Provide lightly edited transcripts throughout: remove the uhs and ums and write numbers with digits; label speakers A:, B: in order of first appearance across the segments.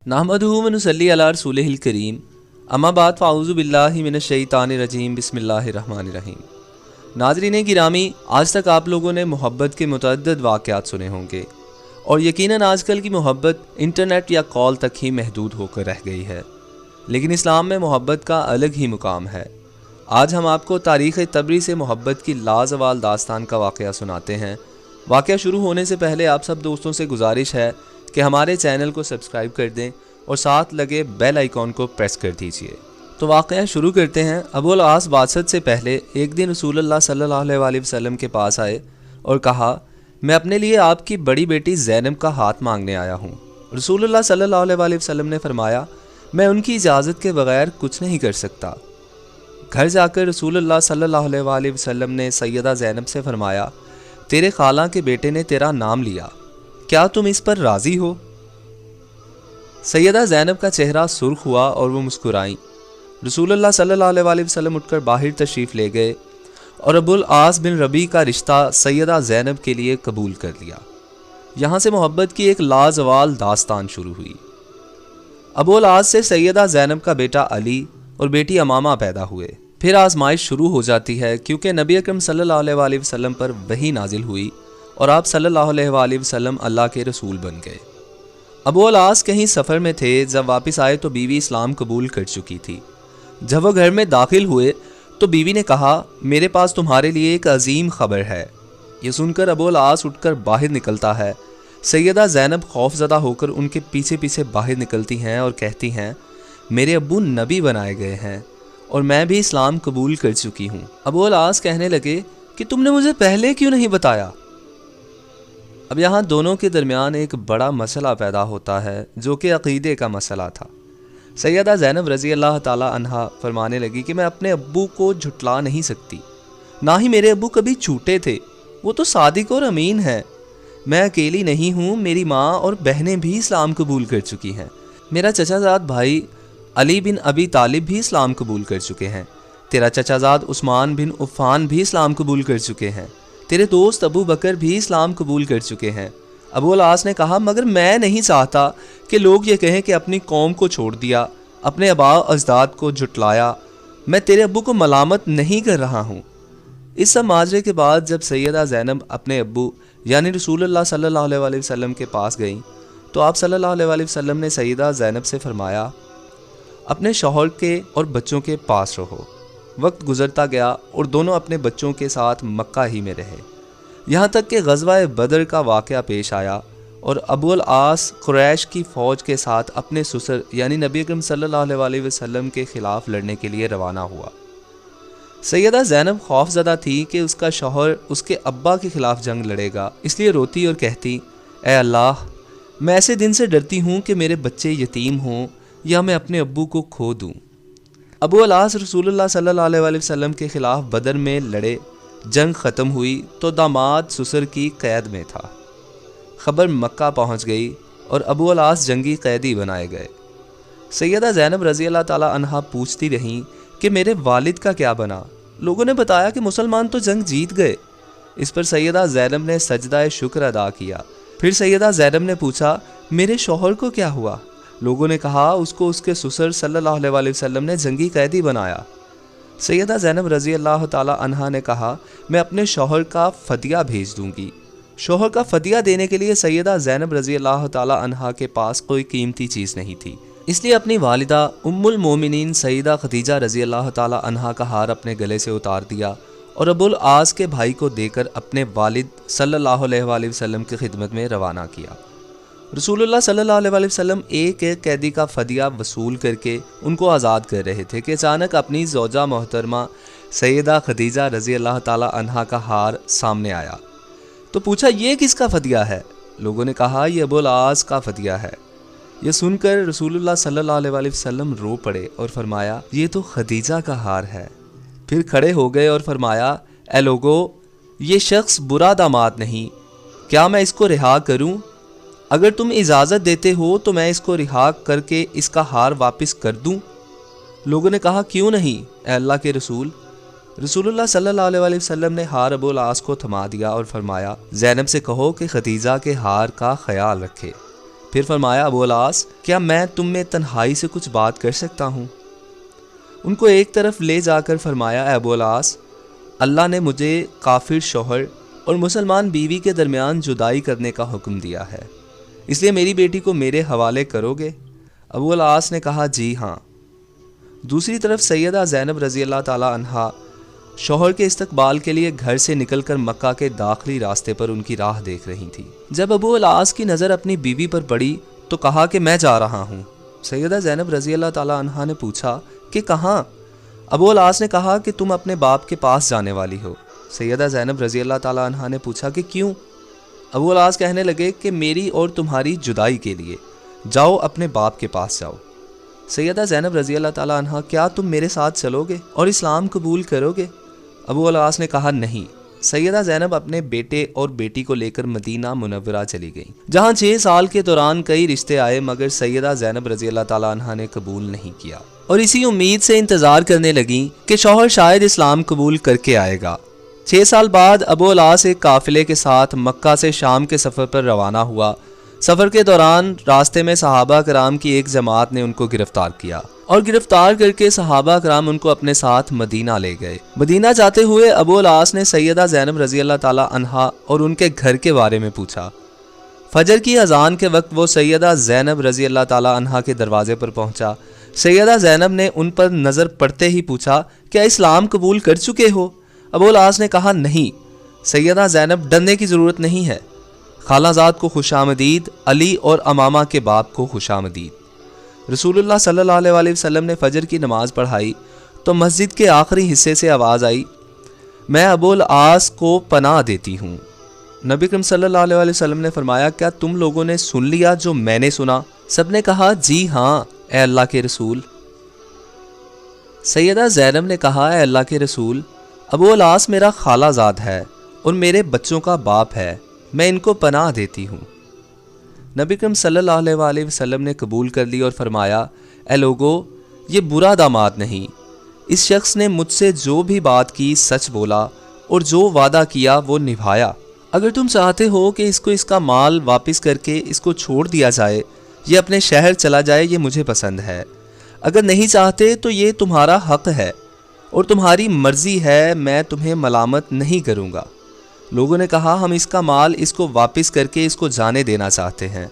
A: नहमदुहु व नुसल्ली अला रसूलिहिल करीम अम्मा बाद फ़ाऊज़ु बिल्लाहि मिनश शैतानिर रजीम बिस्मिल्लाहिर रहमानिर रहीम। नाज़रीन गिरामी, आज तक आप लोगों ने मोहब्बत के मुतअद्दिद वाक़यात सुने होंगे और यकीनन आजकल की मोहब्बत इंटरनेट या कॉल तक ही महदूद होकर रह गई है, लेकिन इस्लाम में मोहब्बत का अलग ही मुकाम है। आज हम आपको तारीख़ तबरी से मोहब्बत की लाजवाल दास्तान का वाक़या सुनाते हैं। वाक़या शुरू होने से पहले आप सब दोस्तों से गुजारिश है कि हमारे चैनल को सब्सक्राइब कर दें और साथ लगे बेल आइकॉन को प्रेस कर दीजिए। तो वाक़या शुरू करते हैं। अबुल आस बासत से पहले एक दिन रसूलुल्लाह सल्लल्लाहु अलैहि वसल्लम के पास आए और कहा, मैं अपने लिए आपकी बड़ी बेटी ज़ैनब का हाथ मांगने आया हूँ। रसूलुल्लाह सल्लल्लाहु अलैहि वसल्लम ने फरमाया, मैं उनकी इजाज़त के बगैर कुछ नहीं कर सकता। घर जाकर रसूलुल्लाह सल्लल्लाहु अलैहि वसल्लम ने सैयदा ज़ैनब से फरमाया, तेरे खाला के बेटे ने तेरा नाम लिया, क्या तुम इस पर राज़ी हो? सैयदा ज़ैनब का चेहरा सुर्ख हुआ और वो मुस्कुराईं। रसूलुल्लाह सल्लल्लाहु अलैहि वसल्लम उठकर बाहर तशरीफ़ ले गए और अबुल आस बिन रबी का रिश्ता सैयदा ज़ैनब के लिए कबूल कर लिया। यहाँ से मोहब्बत की एक लाजवाल दास्तान शुरू हुई। अबुल आस से सैयदा ज़ैनब का बेटा अली और बेटी अमामा पैदा हुए। फिर आजमाइश शुरू हो जाती है, क्योंकि नबी अकरम सल्लल्लाहु अलैहि वसल्लम पर वही नाजिल हुई और आप सल्लल्लाहु अलैहि वसल्लम अल्लाह के रसूल बन गए। अबुल आस कहीं सफ़र में थे, जब वापस आए तो बीवी इस्लाम कबूल कर चुकी थी। जब वो घर में दाखिल हुए तो बीवी ने कहा, मेरे पास तुम्हारे लिए एक अजीम खबर है। ये सुनकर अबुल आस उठकर बाहर निकलता है। सैयदा ज़ैनब खौफज़दा होकर उनके पीछे पीछे बाहर निकलती हैं और कहती हैं, मेरे अब्बू नबी बनाए गए हैं और मैं भी इस्लाम कबूल कर चुकी हूँ। अबुल आस कहने लगे कि तुमने मुझे पहले क्यों नहीं बताया? अब यहाँ दोनों के दरमियान एक बड़ा मसला पैदा होता है, जो कि अक़ीदे का मसला था। सैयदा ज़ैनब रज़ी अल्लाह ताला अन्हा फरमाने लगी कि मैं अपने अब्बू को झुटला नहीं सकती, ना ही मेरे अब्बू कभी झूठे थे, वो तो सादिक और अमीन हैं। मैं अकेली नहीं हूँ, मेरी माँ और बहनें भी इस्लाम कबूल कर चुकी हैं। मेरा चचाजाद भाई अली बिन अबी तालिब भी इस्लाम कबूल कर चुके हैं। तेरा चचाजाद उस्मान बिन उफ़ान भी इस्लाम कबूल कर चुके हैं। तेरे दोस्त अबू बकर भी इस्लाम कबूल कर चुके हैं। अबुल आस ने कहा, मगर मैं नहीं चाहता कि लोग ये कहें कि अपनी कौम को छोड़ दिया, अपने आबा अजदाद को झुटलाया। मैं तेरे अब्बू को मलामत नहीं कर रहा हूँ। इस सब माजरे के बाद जब सैयदा ज़ैनब अपने अब्बू यानी रसूलुल्लाह सल्लल्लाहु अलैहि वसल्लम के पास गईं तो आप सल्लल्लाहु अलैहि वसल्लम ने सैयदा ज़ैनब से फरमाया, अपने शौहर के और बच्चों के पास रहो। वक्त गुजरता गया और दोनों अपने बच्चों के साथ मक्का ही में रहे, यहाँ तक कि ग़ज़वा बदर का वाक़या पेश आया और अबुल आस कुरैश की फ़ौज के साथ अपने ससुर यानी नबी अकरम सल्लल्लाहु अलैहि वसल्लम के ख़िलाफ़ लड़ने के लिए रवाना हुआ। सैयदा ज़ैनब खौफज़दा थी कि उसका शौहर उसके अब्बा के ख़िलाफ़ जंग लड़ेगा, इसलिए रोती और कहती, ऐ अल्लाह, मैं ऐसे दिन से डरती हूँ कि मेरे बच्चे यतीम हों या मैं अपने अब्बू को खो दूँ। अबुल आस रसूलुल्लाह सल्लल्लाहु अलैहि वसल्लम के ख़िलाफ़ बदर में लड़े। जंग ख़त्म हुई तो दामाद ससुर की क़ैद में था। ख़बर मक्का पहुँच गई और अबुल आस जंगी क़ैदी बनाए गए। सैयदा ज़ैनब रज़ी अल्लाह ताला अन्हा पूछती रहीं कि मेरे वालिद का क्या बना? लोगों ने बताया कि मुसलमान तो जंग जीत गए। इस पर सैयदा ज़ैनब ने सजदा शुक्र अदा किया। फिर सैयदा ज़ैनब ने पूछा, मेरे शौहर को क्या हुआ? लोगों ने कहा, उसको उसके ससुर सल्लल्लाहु अलैहि वसल्लम ने जंगी कैदी बनाया। सैयदा ज़ैनब रज़ी अल्लाह ताला अन्हा ने कहा, मैं अपने शौहर का फ़दिया भेज दूंगी। शौहर का फ़दिया देने के लिए सैयदा ज़ैनब रज़ी अल्लाह ताला अन्हा के पास कोई कीमती चीज़ नहीं थी, इसलिए अपनी वालिदा उम्मुल मोमिनीन सैयदा खदीजा रज़ी अल्लाह ताला अन्हा का हार अपने गले से उतार दिया और अबुल आस के भाई को देकर अपने वालिद सल्लल्लाहु अलैहि वसल्लम की खिदमत में रवाना किया। रसूलुल्लाह सल्लल्लाहु अलैहि वसल्लम एक एक कैदी का फ़दिया वसूल करके उनको आज़ाद कर रहे थे कि अचानक अपनी ज़ौजा मोहतरमा सैयदा खदीजा रज़ी अल्लाह ताला अन्हा का हार सामने आया तो पूछा, ये किसका फ़दिया है? लोगों ने कहा, यह अबुल आस का फ़दिया है। यह सुनकर रसूलुल्लाह सल्लल्लाहु अलैहि वसल्लम रो पड़े और फरमाया, ये तो खदीजा का हार है। फिर खड़े हो गए और फरमाया, ए लोगो, ये शख्स बुरा दामाद नहीं, क्या मैं इसको रिहा करूं? अगर तुम इजाज़त देते हो तो मैं इसको रिहा करके इसका हार वापस कर दूं। लोगों ने कहा, क्यों नहीं ए अल्लाह के रसूल? रसूलुल्लाह सल्लल्लाहु अलैहि वसल्लम ने हार अबुल आस को थमा दिया और फरमाया, ज़ैनब से कहो कि खदीजा के हार का ख्याल रखे। پھر فرمایا ابو العاص کیا میں تم میں تنہائی سے کچھ بات کر سکتا ہوں؟ ان کو ایک طرف لے جا کر فرمایا اے ابو العاص اللہ نے مجھے کافر شوہر اور مسلمان بیوی کے درمیان جدائی کرنے کا حکم دیا ہے، اس لیے میری بیٹی کو میرے حوالے کرو گے؟ ابو العاص نے کہا جی ہاں۔ دوسری طرف سیدہ زینب رضی اللہ تعالی عنہا شوہر کے استقبال کے لیے گھر سے نکل کر مکہ کے داخلی راستے پر ان کی راہ دیکھ رہی تھی۔ جب ابو العاص کی نظر اپنی بیوی پر پڑی تو کہا کہ میں جا رہا ہوں۔ سیدہ زینب رضی اللہ تعالی عنہا نے پوچھا کہ کہاں؟ ابو العاص نے کہا کہ تم اپنے باپ کے پاس جانے والی ہو۔ سیدہ زینب رضی اللہ تعالی عنہا نے پوچھا کہ کیوں؟ ابو العاص کہنے لگے کہ میری اور تمہاری جدائی کے لیے، جاؤ اپنے باپ کے پاس جاؤ۔ سیدہ زینب رضی اللہ تعالی عنہا کیا تم میرے ساتھ چلو گے اور اسلام قبول کرو گے؟ ابو العاص نے کہا نہیں۔ سیدہ زینب اپنے بیٹے اور بیٹی کو لے کر مدینہ منورہ چلی گئیں، جہاں 6 سال کے دوران کئی رشتے آئے مگر سیدہ زینب رضی اللہ تعالی عنہا نے قبول نہیں کیا، اور اسی امید سے انتظار کرنے لگیں کہ شوہر شاید اسلام قبول کر کے آئے گا۔ 6 سال بعد ابو العاص ایک قافلے کے ساتھ مکہ سے شام کے سفر پر روانہ ہوا۔ سفر کے دوران راستے میں صحابہ کرام کی ایک جماعت نے ان کو گرفتار کیا، اور گرفتار کر کے صحابہ کرام ان کو اپنے ساتھ مدینہ لے گئے۔ مدینہ جاتے ہوئے ابو العاص نے سیدہ زینب رضی اللہ تعالی عنہا اور ان کے گھر کے بارے میں پوچھا۔ فجر کی اذان کے وقت وہ سیدہ زینب رضی اللہ تعالی عنہا کے دروازے پر پہنچا۔ سیدہ زینب نے ان پر نظر پڑتے ہی پوچھا کیا اسلام قبول کر چکے ہو؟ ابو العاص نے کہا نہیں۔ سیدہ زینب ڈرنے کی ضرورت نہیں ہے، خالہ زاد کو خوش آمدید، علی اور امامہ کے باپ کو خوش آمدید۔ رسول اللہ صلی اللہ علیہ وسلم نے فجر کی نماز پڑھائی تو مسجد کے آخری حصے سے آواز آئی میں ابو العاص کو پناہ دیتی ہوں۔ نبی کریم صلی اللہ علیہ وسلم نے فرمایا کیا تم لوگوں نے سن لیا جو میں نے سنا؟ سب نے کہا جی ہاں اے اللہ کے رسول۔ سیدہ زینب نے کہا اے اللہ کے رسول، ابو العاص میرا خالہ زاد ہے اور میرے بچوں کا باپ ہے، میں ان کو پناہ دیتی ہوں۔ نبی کریم صلی اللہ علیہ وسلم نے قبول کر لی اور فرمایا اے لوگو، یہ برا داماد نہیں، اس شخص نے مجھ سے جو بھی بات کی سچ بولا اور جو وعدہ کیا وہ نبھایا۔ اگر تم چاہتے ہو کہ اس کو اس کا مال واپس کر کے اس کو چھوڑ دیا جائے، یہ اپنے شہر چلا جائے، یہ مجھے پسند ہے۔ اگر نہیں چاہتے تو یہ تمہارا حق ہے اور تمہاری مرضی ہے، میں تمہیں ملامت نہیں کروں گا۔ لوگوں نے کہا ہم اس کا مال اس کو واپس کر کے اس کو جانے دینا چاہتے ہیں۔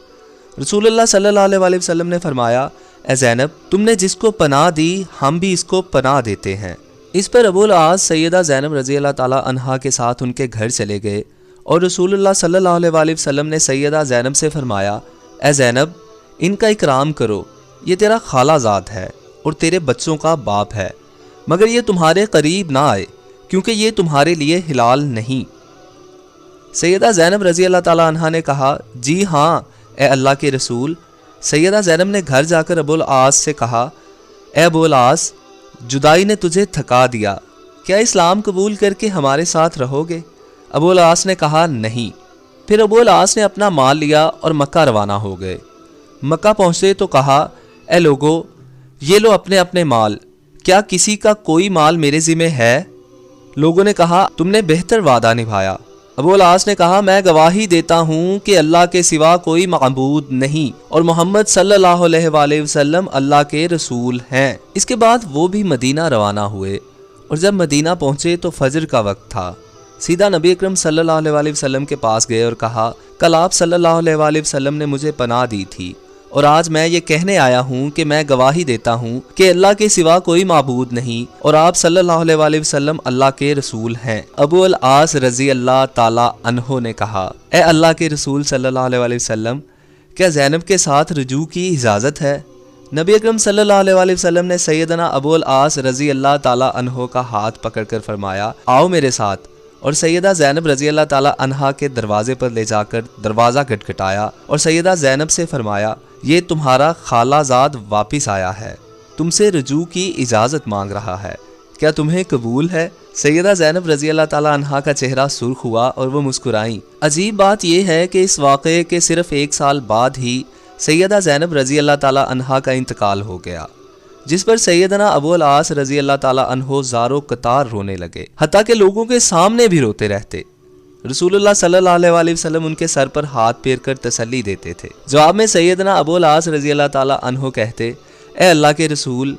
A: رسول اللہ صلی اللہ علیہ وسلم نے فرمایا اے زینب، تم نے جس کو پناہ دی ہم بھی اس کو پناہ دیتے ہیں۔ اس پر ابو العاص سیدہ زینب رضی اللہ تعالی عنہا کے ساتھ ان کے گھر چلے گئے، اور رسول اللہ صلی اللہ علیہ وسلم نے سیدہ زینب سے فرمایا اے زینب، ان کا اکرام کرو، یہ تیرا خالہ زاد ہے اور تیرے بچوں کا باپ ہے، مگر یہ تمہارے قریب نہ آئے کیونکہ یہ تمہارے لیے حلال نہیں۔ سیدہ زینب رضی اللہ تعالی عنہا نے کہا جی ہاں اے اللہ کے رسول۔ سیدہ زینب نے گھر جا کر ابو العاص سے کہا اے ابو العاص، جدائی نے تجھے تھکا دیا، کیا اسلام قبول کر کے ہمارے ساتھ رہو گے؟ ابو العاص نے کہا نہیں۔ پھر ابو العاص نے اپنا مال لیا اور مکہ روانہ ہو گئے۔ مکہ پہنچے تو کہا اے لوگو، یہ لو اپنے اپنے مال، کیا کسی کا کوئی مال میرے ذمہ ہے؟ لوگوں نے کہا تم نے بہتر وعدہ نبھایا۔ ابو العاص نے کہا میں گواہی دیتا ہوں کہ اللہ کے سوا کوئی معبود نہیں اور محمد صلی اللہ علیہ وآلہ وسلم اللہ کے رسول ہیں۔ اس کے بعد وہ بھی مدینہ روانہ ہوئے، اور جب مدینہ پہنچے تو فجر کا وقت تھا۔ سیدھا نبی اکرم صلی اللہ علیہ وآلہ وسلم کے پاس گئے اور کہا کل آپ صلی اللہ علیہ وآلہ وسلم نے مجھے پناہ دی تھی، اور آج میں یہ کہنے آیا ہوں کہ میں گواہی دیتا ہوں کہ اللہ کے سوا کوئی معبود نہیں اور آپ صلی اللہ علیہ وآلہ وسلم اللہ کے رسول ہیں۔ ابو العاص رضی اللہ تعالی عنہ نے کہا اے اللہ کے رسول صلی اللہ علیہ وآلہ وسلم، کیا زینب کے ساتھ رجوع کی اجازت ہے؟ نبی اکرم صلی اللہ علیہ وآلہ وسلم نے سیدنا ابو العاص رضی اللہ تعالی عنہ کا ہاتھ پکڑ کر فرمایا آؤ میرے ساتھ، اور سیدہ زینب رضی اللہ تعالی عنہا کے دروازے پر لے جا کر دروازہ کھٹکھٹایا اور سیدہ زینب سے فرمایا یہ تمہارا خالہ زاد واپس آیا ہے، تم سے رجوع کی اجازت مانگ رہا ہے، کیا تمہیں قبول ہے؟ سیدہ زینب رضی اللہ تعالی عنہا کا چہرہ سرخ ہوا اور وہ مسکرائیں۔ عجیب بات یہ ہے کہ اس واقعے کے صرف 1 سال بعد ہی سیدہ زینب رضی اللہ تعالی عنہا کا انتقال ہو گیا، جس پر سیدنا ابو العاص رضی اللہ تعالی عنہ زارو قطار رونے لگے، حتیٰ کہ لوگوں کے سامنے بھی روتے رہتے۔ रसूल अल्लाह सल्लल्लाहु अलैहि वसल्लम उनके सर पर हाथ फेर कर तसल्ली देते थे। जवाब में सैयदना अबुल आस रजी अल्लाह ताला अन्हो कहते, ए अल्लाह के रसूल,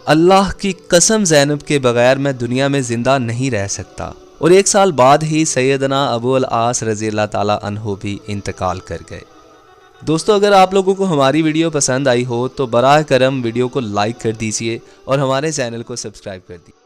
A: अल्लाह की कसम ज़ैनब के बगैर मैं दुनिया में ज़िंदा नहीं रह सकता। और 1 साल बाद ही सैयदना अबुल आस रजी अल्लाह ताला अन्हो भी इंतकाल कर गए। दोस्तों, अगर आप लोगों को हमारी वीडियो पसंद आई हो तो बराह करम वीडियो को लाइक कर दीजिए और हमारे चैनल को सब्सक्राइब कर दीजिए।